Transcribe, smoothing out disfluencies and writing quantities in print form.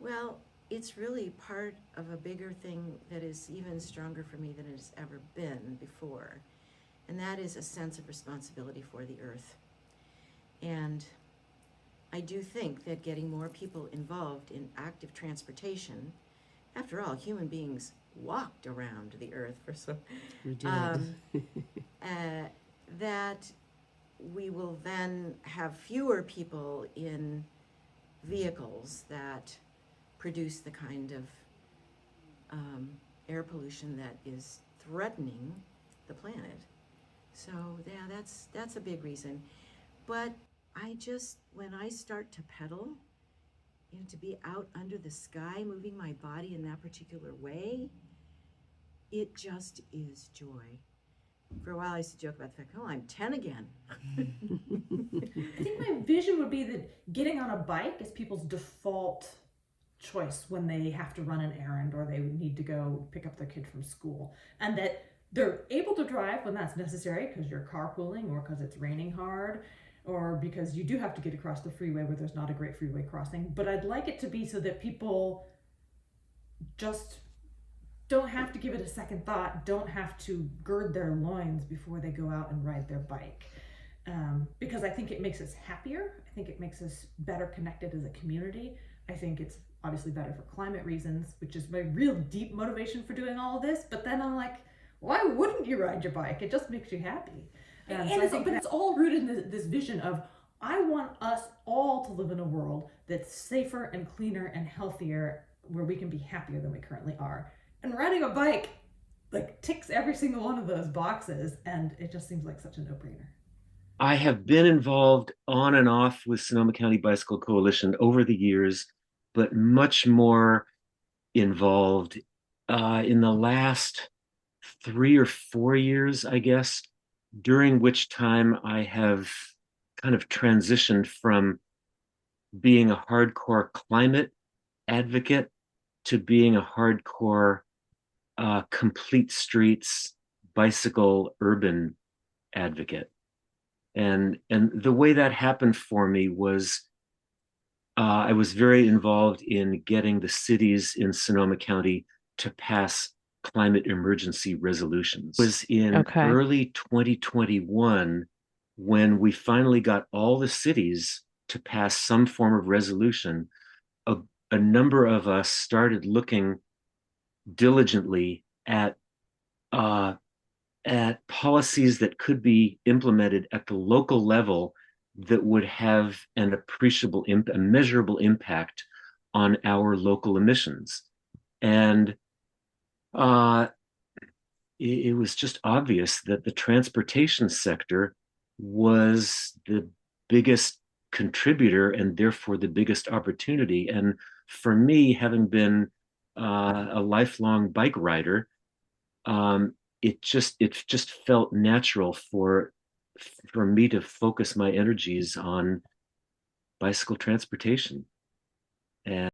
Well, it's really part of a bigger thing that is even stronger for me than it has ever been before, and that is a sense of responsibility for the earth. And I do think that getting more people involved in active transportation, after all, human beings walked around the earth for so, We did. um, uh, that we will then have fewer people in vehicles that produce the kind of um, air pollution that is threatening the planet. So yeah, that's a big reason. But I just when I start to pedal, to be out under the sky, moving my body in that particular way, it just is joy. For a while, I used to joke about the fact, oh, I'm 10 again. I think my vision would be that getting on a bike is people's default choice when they have to run an errand or they need to go pick up their kid from school, and that they're able to drive when that's necessary because you're carpooling or because it's raining hard or because you do have to get across the freeway where there's not a great freeway crossing. But I'd like it to be so that people just don't have to give it a second thought, don't have to gird their loins before they go out and ride their bike. Because I think it makes us happier. I think it makes us better connected as a community. I think it's obviously better for climate reasons, which is my real deep motivation for doing all of this. But then I'm like, why wouldn't you ride your bike? It just makes you happy. So I think, but it's all rooted in this vision of I want us all to live in a world that's safer and cleaner and healthier, where we can be happier than we currently are. And riding a bike like ticks every single one of those boxes, and it just seems like such a no-brainer. I have been involved on and off with Sonoma County Bicycle Coalition over the years, but much more involved in the last 3 or 4 years, I guess, during which time I have kind of transitioned from being a hardcore climate advocate to being a hardcore complete streets bicycle urban advocate. And the way that happened for me was I was very involved in getting the cities in Sonoma County to pass climate emergency resolutions. It was in Okay. early 2021 when we finally got all the cities to pass some form of resolution. A, a number of us started looking diligently uh, at policies that could be implemented at the local level that would have an appreciable, a measurable impact on our local emissions. And uh, it was just obvious that the transportation sector was the biggest contributor and therefore the biggest opportunity. And for me, having been a lifelong bike rider, um, it just felt natural for me to focus my energies on bicycle transportation. And